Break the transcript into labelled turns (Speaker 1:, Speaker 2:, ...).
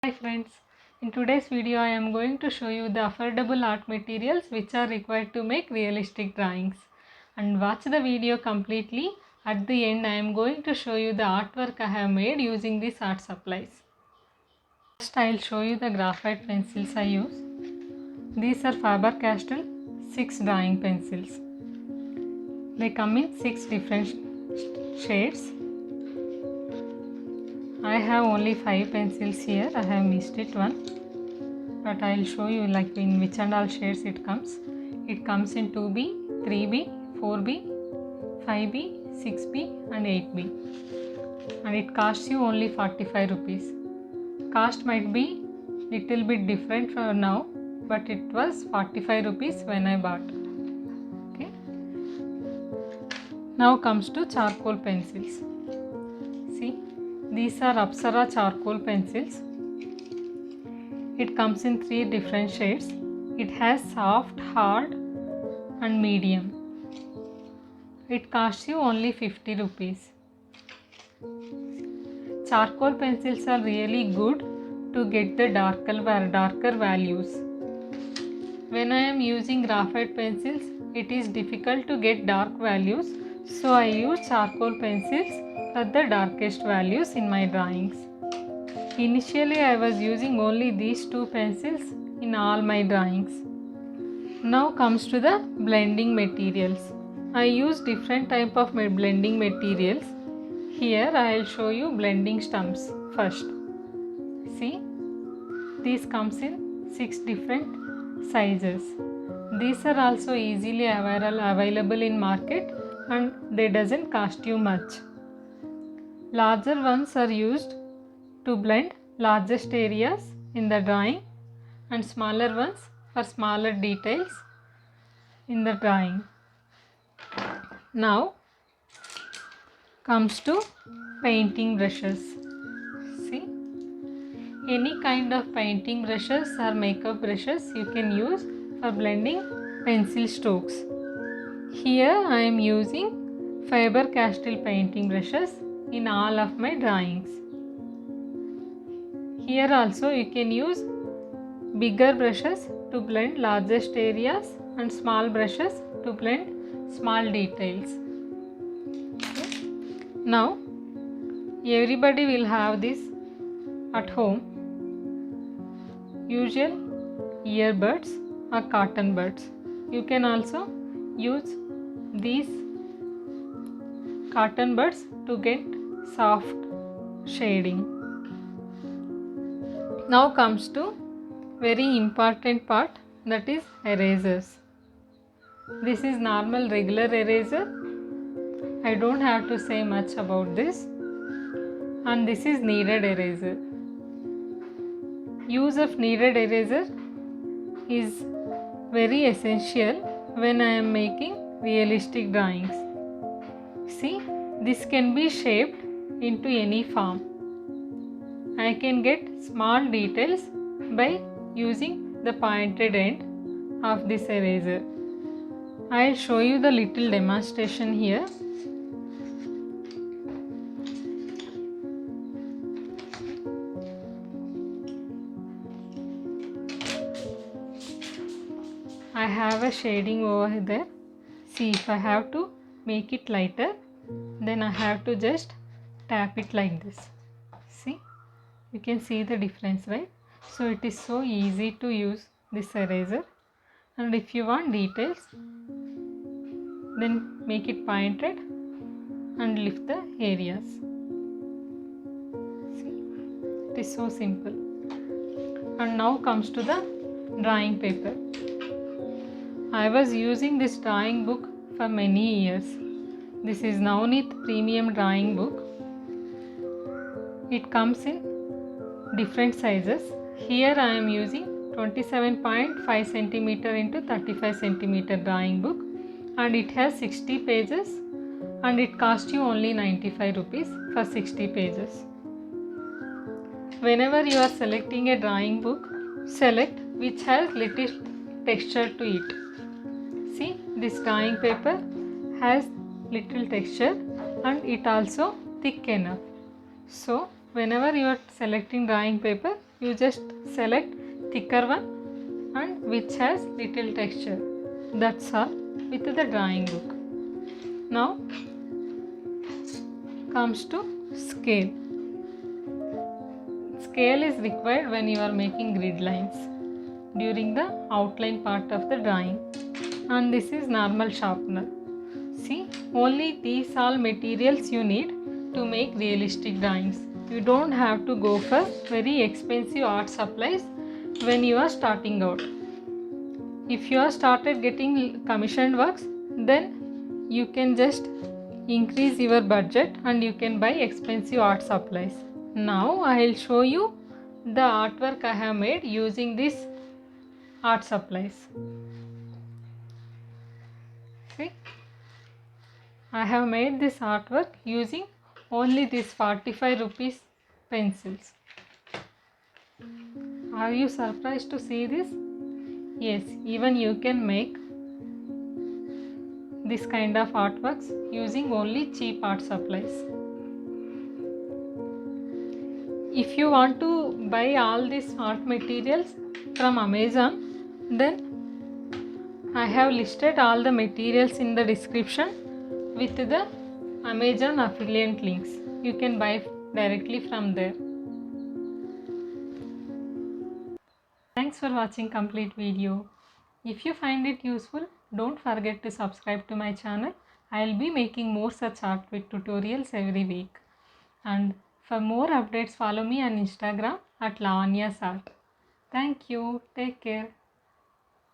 Speaker 1: Hi friends, in today's video I am going to show you the affordable art materials which are required to make realistic drawings. And watch the video completely. At the end I am going to show you the artwork I have made using these art supplies. First I will show you the graphite pencils I use. These are Faber-Castell 6 drawing pencils. They come in 6 different shades. I have only 5 pencils here. I have missed it one, but I will show you like in which and all shades it comes. It comes in 2B, 3B, 4B, 5B, 6B and 8B, and it costs you only 45 rupees. Cost might be little bit different for now, but it was 45 rupees when I bought. Okay. Now comes to charcoal pencils. See, these are Apsara charcoal pencils. It comes in 3 different shades. It has soft, hard and medium. It costs you only 50 rupees. Charcoal pencils are really good to get the darker values. When I am using graphite pencils, it is difficult to get dark values, so I use charcoal pencils for the darkest values in my drawings. Initially I was using only these 2 pencils in all my drawings. Now comes to the blending materials. I use different type of blending materials. Here I will show you blending stumps first. See, these comes in 6 different sizes. These are also easily available in market and they doesn't cost you much. Larger ones are used to blend largest areas in the drawing and smaller ones for smaller details in the drawing. Now comes to painting brushes. See, any kind of painting brushes or makeup brushes you can use for blending pencil strokes. Here I am using Faber-Castell painting brushes in all of my drawings. Here also you can use bigger brushes to blend largest areas and small brushes to blend small details. Okay. Now everybody will have this at home, usual earbuds or cotton buds. You can also use these cotton buds to get soft shading. Now comes to very important part, that is erasers. This is normal regular eraser. I don't have to say much about this. And this is kneaded eraser. Use of kneaded eraser is very essential when I am making realistic drawings. See, this can be shaped into any form. I can get small details by using the pointed end of this eraser. I will show you the little demonstration here. I have a shading over there. See, if I have to make it lighter, then I have to just tap it like this. See, you can see the difference, right? So it is so easy to use this eraser. And if you want details, then make it pointed and lift the areas. See, it is so simple. And now comes to the drawing paper. I was using this drawing book for many years. This is Navneet Premium Drawing Book. It comes in different sizes. Here I am using 27.5 cm into 35 cm drawing book, and it has 60 pages and it costs you only 95 rupees for 60 pages. Whenever you are selecting a drawing book, select which has little texture to it. See, this drawing paper has little texture and it also thick enough. So whenever you are selecting drawing paper, you just select thicker one and which has little texture. That's all with the drawing book. Now comes to scale. Scale is required when you are making grid lines during the outline part of the drawing. And this is normal sharpener. See, only these all materials you need to make realistic drawings. You don't have to go for very expensive art supplies when you are starting out. If you are started getting commissioned works, then you can just increase your budget and you can buy expensive art supplies. Now I will show you the artwork I have made using these art supplies. See, I have made this artwork using only these 45 rupees pencils. Are you surprised to see this? Yes, even you can make this kind of artworks using only cheap art supplies. If you want to buy all these art materials from Amazon, then I have listed all the materials in the description with the Amazon affiliate links. You can buy directly from there. Thanks for watching complete video. If you find it useful, don't forget to subscribe to my channel. I will be making more such art with tutorials every week. And for more updates, follow me on Instagram at Lavanya's Art. Thank you. Take care.